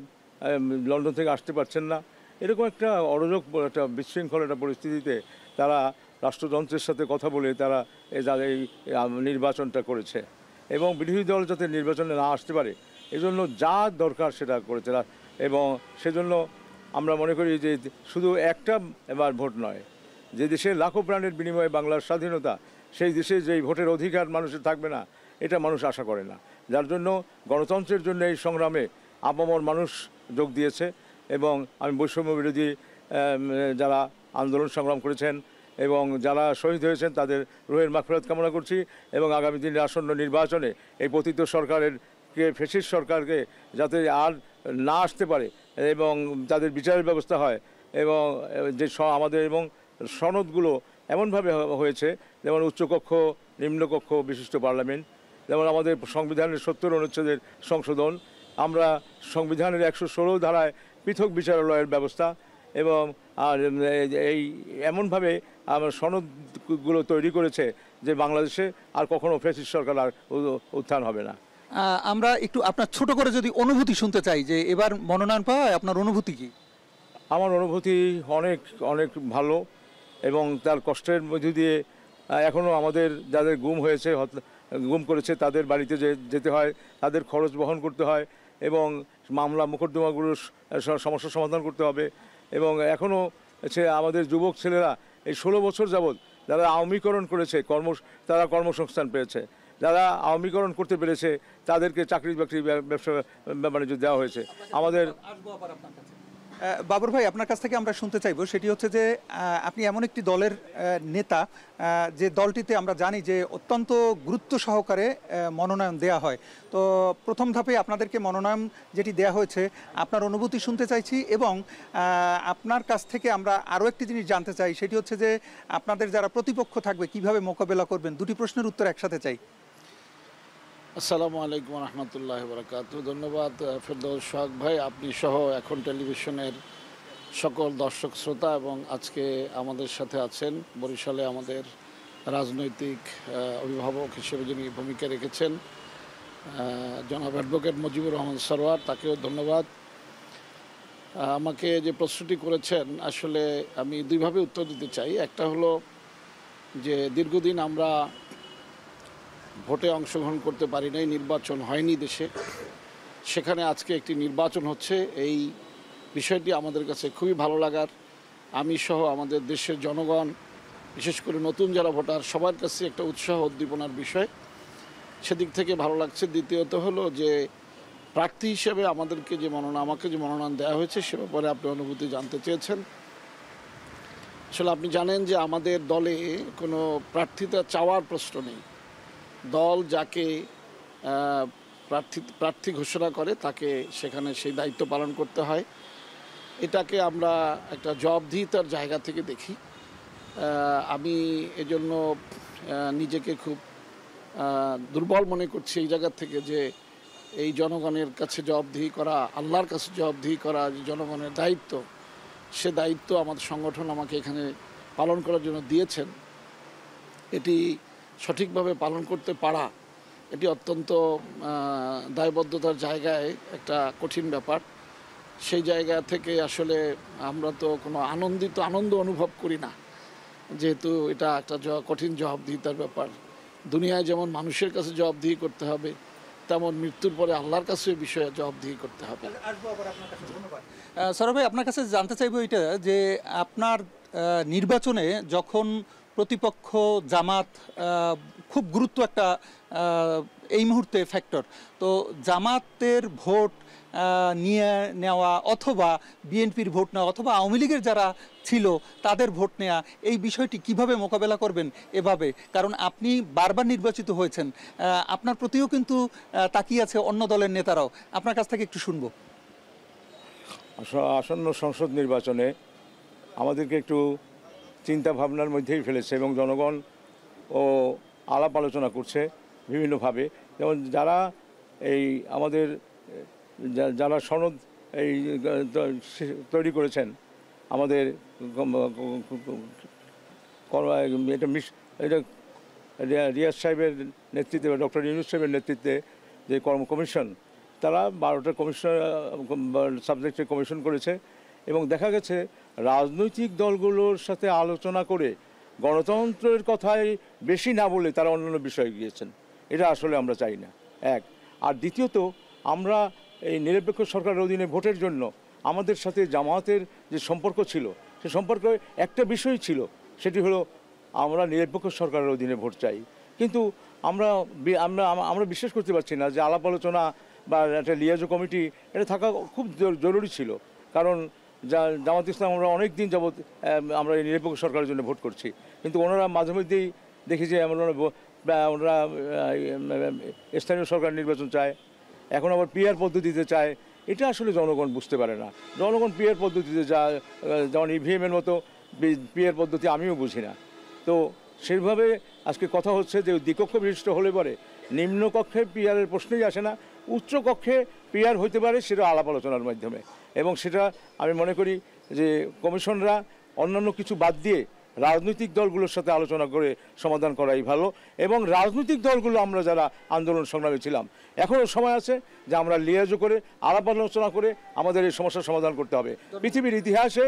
লন্ডন থেকে আসতে পারছেন না। এরকম একটা অরাজক, একটা বিশৃঙ্খল একটা পরিস্থিতিতে তারা রাষ্ট্রযন্ত্রের সাথে কথা বলে তারা এই নির্বাচনটা করেছে এবং বিরোধী দল যাতে নির্বাচনে না আসতে পারে এজন্য যা দরকার সেটা করেছে। এবং সেজন্য আমরা মনে করি যে শুধু একটা এবার ভোট নয়, যে দেশে লাখো প্রাণের বিনিময়ে বাংলার স্বাধীনতা, সেই দেশে যেই ভোটের অধিকার মানুষের থাকবে না এটা মানুষ আশা করে না। যার জন্য গণতন্ত্রের জন্য এই সংগ্রামে আপামর মানুষ যোগ দিয়েছে এবং আমি বৈষম্য বিরোধী যারা আন্দোলন সংগ্রাম করেছেন এবং যারা শহীদ হয়েছেন তাদের রুহের মাগফিরাত কামনা করছি এবং আগামী দিনের আসন্ন নির্বাচনে এই পতিত ফ্যাসিস্ট সরকারকে যাতে আর না আসতে পারে এবং তাদের বিচারের ব্যবস্থা হয় এবং যে আমাদের এবং সনদগুলো এমনভাবে হয়েছে যেমন উচ্চকক্ষ, নিম্নকক্ষ, বিশিষ্ট পার্লামেন্ট, যেমন আমাদের সংবিধানের 70 অনুচ্ছেদের সংশোধন, আমরা সংবিধানের 116 ধারায় পৃথক বিচারালয়ের ব্যবস্থা এবং এই এমনভাবে আমার সনদগুলো তৈরি করেছে যে বাংলাদেশে আর কখনো ফ্যাসিস্ট সরকার আর উত্থান হবে না। আমরা একটু আপনার ছোট করে যদি অনুভূতি শুনতে চাই যে এবার মনোনয়ন পাওয়ায় আপনার অনুভূতি কি? আমার অনুভূতি অনেক অনেক ভালো, এবং তার কষ্টের মধ্যে দিয়ে এখনও আমাদের যাদের গুম করেছে তাদের বাড়িতে যেতে হয়, তাদের খরচ বহন করতে হয়, এবং মামলা মোকদ্দমাগুলোর সমস্যার সমাধান করতে হবে। এবং এখনও আমাদের যুবক ছেলেরা এই 16 বছর যাবৎ যারা আওয়ামীকরণ করেছে তারা কর্মসংস্থান পেয়েছে, যারা আওয়ামীকরণ করতে পেরেছে তাদেরকে চাকরি বাকরি ব্যবসা বাণিজ্য দেওয়া হয়েছে। আমাদের বাবর ভাই, আপনার কাছ থেকে আমরা শুনতে চাইবো সেটি হচ্ছে যে আপনি এমন একটি দলের নেতা যে দলটিতে আমরা জানি যে অত্যন্ত গুরুত্ব সহকারে মনোনয়ন দেয়া হয়। তো প্রথম ধাপে আপনাদেরকে মনোনয়ন যেটি দেয়া হয়েছে আপনার অনুভূতি শুনতে চাইছি, এবং আপনার কাছ থেকে আমরা আরও একটি জিনিস জানতে চাই, সেটি হচ্ছে যে আপনাদের যারা প্রতিপক্ষ থাকবে কিভাবে মোকাবেলা করবেন। দুটি প্রশ্নের উত্তর একসাথে চাই। আসসালামু আলাইকুম রহমতুল্লাহ বরকাত। ধন্যবাদ ফেরদৌস সোহাগ ভাই, আপনি সহ এখন টেলিভিশনের সকল দর্শক শ্রোতা এবং আজকে আমাদের সাথে আছেন বরিশালে আমাদের রাজনৈতিক অভিভাবক হিসেবে যিনি ভূমিকা রেখেছেন জনাব অ্যাডভোকেট মুজিবুর রহমান সরোয়ার, তাকেও ধন্যবাদ। আমাকে যে প্রশ্নটি করেছেন আসলে আমি দুইভাবে উত্তর দিতে চাই। একটা হলো যে দীর্ঘদিন আমরা ভোটে অংশগ্রহণ করতে পারি নাই, নির্বাচন হয়নি দেশে, সেখানে আজকে একটি নির্বাচন হচ্ছে, এই বিষয়টি আমাদের কাছে খুবই ভালো লাগার। আমি সহ আমাদের দেশের জনগণ, বিশেষ করে নতুন যারা ভোটার, সবার কাছে একটা উৎসাহ উদ্দীপনার বিষয়, সেদিক থেকে ভালো লাগছে। দ্বিতীয়ত হলো যে প্রার্থী হিসেবে আমাকে যে মনোনয়ন দেওয়া হয়েছে সে ব্যাপারে আপনি অনুভূতি জানতে চেয়েছেন। আসলে আপনি জানেন যে আমাদের দলে কোনো প্রার্থিতা চাওয়ার প্রশ্ন নেই। দল যাকে প্রার্থী ঘোষণা করে তাকে সেখানে সেই দায়িত্ব পালন করতে হয়। এটাকে আমরা একটা জবাবদিহিতার জায়গা থেকে দেখি। আমি এজন্য নিজেকে খুব দুর্বল মনে করছি এই জায়গা থেকে যে এই জনগণের কাছে জবাবদিহি করা, আল্লাহর কাছে জবাবদিহি করা যে জনগণের দায়িত্ব, সে দায়িত্ব আমাদের সংগঠন আমাকে এখানে পালন করার জন্য দিয়েছেন। এটি সঠিকভাবে পালন করতে পারা এটি অত্যন্ত দায়বদ্ধতার জায়গায় একটা কঠিন ব্যাপার। সেই জায়গা থেকে আসলে আমরা তো কোনো আনন্দ অনুভব করি না, যেহেতু এটা একটা কঠিন জবাবদিহিতার ব্যাপার। দুনিয়ায় যেমন মানুষের কাছে জবাবদিহি করতে হবে, তেমন মৃত্যুর পরে আল্লাহর কাছে এই বিষয়ে জবাবদিহি করতে হবে। সরোজ ভাই, আপনার কাছে জানতে চাইবো এটা যে আপনার নির্বাচনে যখন প্রতিপক্ষ জামাত খুব গুরুত্ব একটা এই মুহূর্তে ফ্যাক্টর, তো জামাতের ভোট নিয়ে নেওয়া অথবা বিএনপির ভোট নেওয়া অথবা আওয়ামী লীগের যারা ছিল তাদের ভোট নেওয়া, এই বিষয়টি কিভাবে মোকাবেলা করবেন এভাবে? কারণ আপনি বারবার নির্বাচিত হয়েছেন, আপনার প্রতিও কিন্তু তাকিয়ে আছে অন্য দলের নেতারাও। আপনার কাছ থেকে একটু শুনবো। আসন্ন সংসদ নির্বাচনে আমাদেরকে একটু চিন্তা ভাবনার মধ্যেই ফেলেছে, এবং জনগণ ও আলাপ আলোচনা করছে বিভিন্নভাবে। যেমন যারা আমাদের যারা সনদ তৈরি করেছেন, আমাদের রিয়াজ সাহেবের নেতৃত্বে বা ডক্টর ইউনূস সাহেবের নেতৃত্বে যে কমিশন, তারা 12টা সাবজেক্টে কমিশন করেছে, এবং দেখা গেছে রাজনৈতিক দলগুলোর সাথে আলোচনা করে গণতন্ত্রের কথায় বেশি না বলে তারা অন্যান্য বিষয়ে গিয়েছেন। এটা আসলে আমরা চাই না, এক। আর দ্বিতীয়ত, আমরা এই নিরপেক্ষ সরকারের অধীনে ভোটের জন্য আমাদের সাথে জামায়াতের যে সম্পর্ক ছিল, সে সম্পর্কে একটা বিষয় ছিল, সেটি হলো আমরা নিরপেক্ষ সরকারের অধীনে ভোট চাই। কিন্তু আমরা বিশ্বাস করতে পারছি না যে আলাপ আলোচনা বা একটা লিয়াজো কমিটি এটা থাকা খুব জরুরি ছিল। কারণ জামাত ইসলাম আমরা অনেক দিন যাবৎ আমরা এই নিরপেক্ষ সরকারের জন্য ভোট করছি, কিন্তু ওনারা মাঝে মধ্যেই দেখি যে ওনারা স্থানীয় সরকার নির্বাচন চায়, এখন আবার পিআর পদ্ধতিতে চায়। এটা আসলে জনগণ বুঝতে পারে না। জনগণ পিআর পদ্ধতিতে যায়, যেমন ইভিএমের মতো পিআর পদ্ধতি আমিও বুঝি না। তো সেইভাবে আজকে কথা হচ্ছে যে দ্বিকক্ষ বিশিষ্ট হলে পরে নিম্নকক্ষে পিআরের প্রশ্নই আসে না, উচ্চ কক্ষে পিআর হইতে পারে, সেটা আলাপ আলোচনার মাধ্যমে। এবং সেটা আমি মনে করি যে কমিশনরা অন্যান্য কিছু বাদ দিয়ে রাজনৈতিক দলগুলোর সাথে আলোচনা করে সমাধান করাই ভালো, এবং রাজনৈতিক দলগুলো আমরা যারা আন্দোলন সংগ্রামে ছিলাম এখনও সময় আছে যে আমরা লিয়াজো করে আলাপ আলোচনা করে আমাদের এই সমস্যার সমাধান করতে হবে। পৃথিবীর ইতিহাসে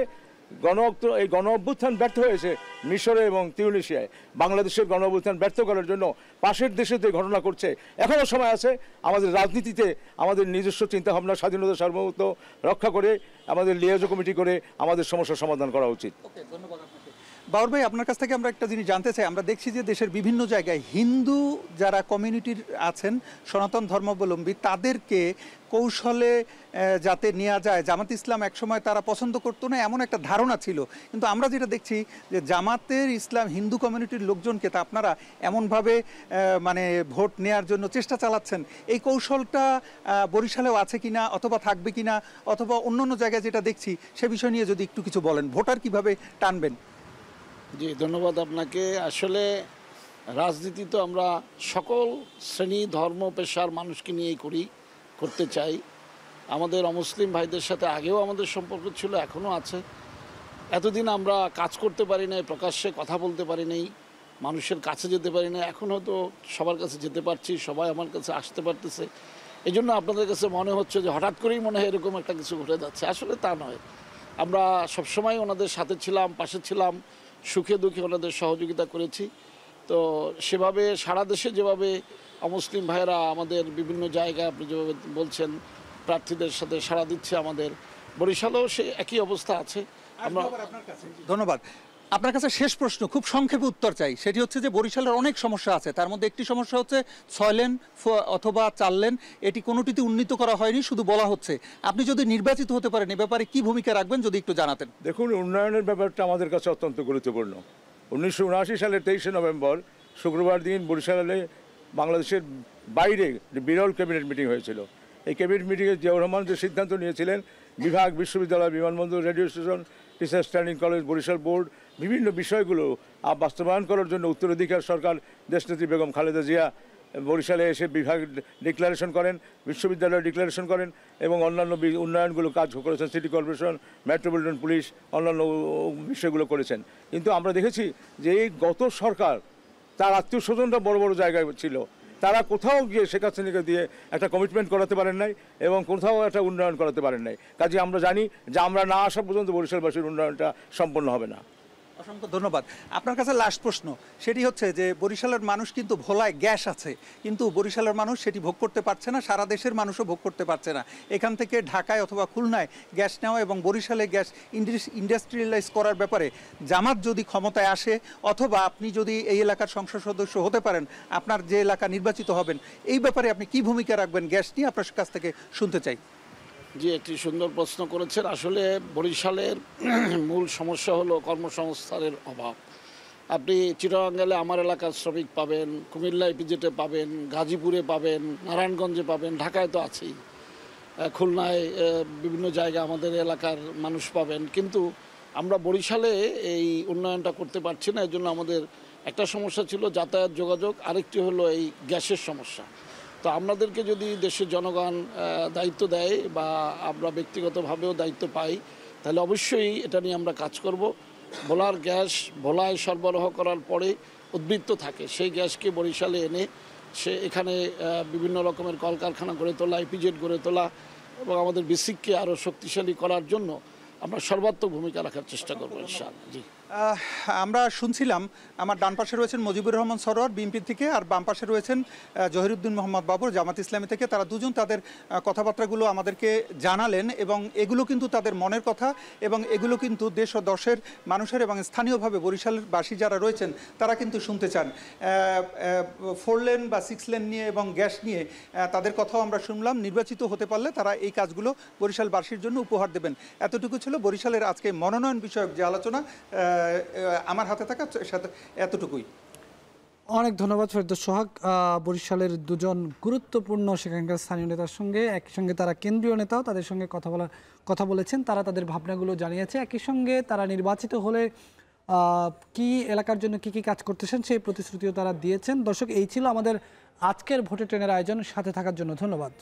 এই গণ অভ্যুত্থান ব্যর্থ হয়েছে মিশরে এবং তিউনিসিয়ায়। বাংলাদেশের গণ অভ্যুত্থান ব্যর্থ করার জন্য পাশের দেশে যে ঘটনা করছে, এখনও সময় আছে আমাদের রাজনীতিতে আমাদের নিজস্ব চিন্তাভাবনা, স্বাধীনতা, সার্বভৌমত্ব রক্ষা করে আমাদের লিয়াজো কমিটি করে আমাদের সমস্যার সমাধান করা উচিত। ধন্যবাদ আপনাকে। বাবর ভাই, আপনার কাছ থেকে আমরা একটা জিনিস জানতে চাই। আমরা দেখছি যে দেশের বিভিন্ন জায়গায় হিন্দু যারা কমিউনিটির আছেন, সনাতন ধর্মাবলম্বী, তাদেরকে কৌশলে যাতে নেওয়া যায়। জামাত ইসলাম একসময় তারা পছন্দ করতো না, এমন একটা ধারণা ছিল। কিন্তু আমরা যেটা দেখছি যে জামাতের ইসলাম হিন্দু কমিউনিটির লোকজনকে তা আপনারা এমনভাবে মানে ভোট নেওয়ার জন্য চেষ্টা চালাচ্ছেন। এই কৌশলটা বরিশালেও আছে কিনা, অথবা থাকবে কিনা, অথবা অন্য অন্য জায়গায় যেটা দেখছি সে বিষয় নিয়ে যদি একটু কিছু বলেন, ভোটার কিভাবে টানবেন? জি, ধন্যবাদ আপনাকে। আসলে রাজনীতি তো আমরা সকল শ্রেণী, ধর্ম, পেশার মানুষকে নিয়েই করতে চাই। আমাদের অমুসলিম ভাইদের সাথে আগেও আমাদের সম্পর্ক ছিল, এখনও আছে। এতদিন আমরা কাজ করতে পারি নাই, প্রকাশ্যে কথা বলতে পারি নাই, মানুষের কাছে যেতে পারি না। এখন হয়তো সবার কাছে যেতে পারছি, সবাই আমার কাছে আসতে পারতেছে। এই জন্য আপনাদের কাছে মনে হচ্ছে যে হঠাৎ করেই মনে হয় এরকম একটা কিছু ঘটে যাচ্ছে। আসলে তা নয়, আমরা সবসময় ওনাদের সাথে ছিলাম, পাশে ছিলাম, সুখে দুঃখে ওনাদের সহযোগিতা করেছি। তো সেভাবে সারা দেশে যেভাবে অমুসলিম ভাইয়েরা আমাদের বিভিন্ন জায়গায় আপনি যেভাবে বলছেন প্রার্থীদের সাথে সাড়া দিচ্ছে, আমাদের বরিশালেও সে একই অবস্থা আছে। আমরা ধন্যবাদ। আপনার কাছে শেষ প্রশ্ন, খুব সংক্ষেপে উত্তর চাই। সেটি হচ্ছে যে বরিশালের অনেক সমস্যা আছে, তার মধ্যে একটি সমস্যা হচ্ছে 6 লেন অথবা 4 লেন, এটি কোনোটিতে উন্নীত করা হয়নি, শুধু বলা হচ্ছে। আপনি যদি নির্বাচিত হতে পারেন এ ব্যাপারে কি ভূমিকা রাখবেন যদি একটু জানাতেন? দেখুন, উন্নয়নের ব্যাপারটা আমাদের কাছে অত্যন্ত গুরুত্বপূর্ণ। 1979 সালের 23শে নভেম্বর শুক্রবার দিন বরিশালে বাংলাদেশের বাইরে বিরল ক্যাবিনেট মিটিং হয়েছিল। এই ক্যাবিনেট মিটিংয়ে জিয়াউর রহমান যে সিদ্ধান্ত নিয়েছিলেন, বিভাগ, বিশ্ববিদ্যালয়, বিমানবন্দর, radio station, teachers training college, Barishal board, বিভিন্ন বিষয়গুলো বাস্তবায়ন করার জন্য উত্তরাধিকার সরকার দেশনেত্রী বেগম খালেদা জিয়া বরিশালে এসে বিভাগ ডিক্লারেশন করেন, বিশ্ববিদ্যালয় ডিক্লারেশন করেন, এবং অন্যান্য উন্নয়নগুলো কাজ করেছেন। সিটি কর্পোরেশন, মেট্রোপলিটন পুলিশ, অন্যান্য বিষয়গুলো করেছেন। কিন্তু আমরা দেখেছি যে এই গত সরকার, তার আত্মীয় স্বজনরা বড় বড় জায়গায় ছিল, তারা কোথাও গিয়ে শেখ হাসিনাকে দিয়ে একটা কমিটমেন্ট করাতে পারেন নাই এবং কোথাও একটা উন্নয়ন করাতে পারেন নাই। কাজে আমরা জানি যে আমরা না আসা পর্যন্ত বরিশালবাসীর উন্নয়নটা সম্পন্ন হবে না। অসংখ্য ধন্যবাদ। আপনার কাছে লাস্ট প্রশ্ন, সেটি হচ্ছে যে বরিশালের মানুষ কিন্তু ভোলায় গ্যাস আছে, কিন্তু বরিশালের মানুষ সেটি ভোগ করতে পারছে না, সারা দেশের মানুষও ভোগ করতে পারছে না। এখান থেকে ঢাকায় অথবা খুলনায় গ্যাস নেওয়া এবং বরিশালে গ্যাস ইন্ডাস্ট্রিয়ালাইজ করার ব্যাপারে জামাত যদি ক্ষমতায় আসে, অথবা আপনি যদি এই এলাকার সংসদ সদস্য হতে পারেন, আপনার যে এলাকা নির্বাচিত হবেন, এই ব্যাপারে আপনি কি ভূমিকা রাখবেন গ্যাস নিয়ে? আপনার কাছ থেকে শুনতে চাই। জি, একটি সুন্দর প্রশ্ন করেছেন। আসলে বরিশালের মূল সমস্যা হলো কর্মসংস্থানের অভাব। আপনি চিটাগাং গেলে আমার এলাকার শ্রমিক পাবেন, কুমিল্লা ইপিজেডে পাবেন, গাজীপুরে পাবেন, নারায়ণগঞ্জে পাবেন, ঢাকায় তো আছেই, খুলনায় বিভিন্ন জায়গায় আমাদের এলাকার মানুষ পাবেন। কিন্তু আমরা বরিশালে এই উন্নয়নটা করতে পারছি না। এর জন্য আমাদের একটা সমস্যা ছিল যাতায়াত যোগাযোগ, আরেকটি হলো এই গ্যাসের সমস্যা। তো আমাদেরকে যদি দেশের জনগণ দায়িত্ব দেয় বা আমরা ব্যক্তিগতভাবেও দায়িত্ব পাই, তাহলে অবশ্যই এটা নিয়ে আমরা কাজ করব। ভোলার গ্যাস ভোলায় সরবরাহ করার পরে উদ্বৃত্ত থাকে, সেই গ্যাসকে বরিশালে এনে এখানে বিভিন্ন রকমের কলকারখানা গড়ে তোলা, ইপিজেড গড়ে তোলা এবং আমাদের বেসিককে আরও শক্তিশালী করার জন্য আমরা সর্বাত্মক ভূমিকা রাখার চেষ্টা করবো ইনশাআল্লাহ। জি, আমরা শুনছিলাম আমার ডান পাশে রয়েছেন মুজিবুর রহমান সরোয়ার বিএনপি থেকে, আর বাম পাশে রয়েছেন জহিরুদ্দিন মোহাম্মদ বাবর জামাত ইসলামী থেকে। তারা দুজন তাদের কথাবার্তাগুলো আমাদেরকে জানালেন এবং এগুলো কিন্তু তাদের মনের কথা, এবং এগুলো কিন্তু দেশ ও দশের মানুষের এবং স্থানীয়ভাবে বরিশালের বাসী যারা রয়েছেন তারা কিন্তু শুনতে চান। 4 লেন বা 6 লেন নিয়ে এবং গ্যাস নিয়ে তাদের কথাও আমরা শুনলাম। নির্বাচিত হতে পারলে তারা এই কাজগুলো বরিশালবাসীর জন্য উপহার দেবেন। এতটুকু ছিল বরিশালের আজকে মনোনয়ন বিষয়ক যে আলোচনা, আমার হাতে থাকা এতটুকুই। অনেক ধন্যবাদ ফেরদৌস সোহাগ। বরিশালের দুজন গুরুত্বপূর্ণ সেখানকার স্থানীয় নেতার সঙ্গে, একই সঙ্গে তারা কেন্দ্রীয় নেতাও, তাদের সঙ্গে কথা বলেছেন, তারা তাদের ভাবনাগুলো জানিয়েছে। একই সঙ্গে তারা নির্বাচিত হলে কি এলাকার জন্য কি কাজ করতেছেন সেই প্রতিশ্রুতিও তারা দিয়েছেন। দর্শক, এই ছিল আমাদের আজকের ভোটে ট্রেনের আয়োজন। সাথে থাকার জন্য ধন্যবাদ।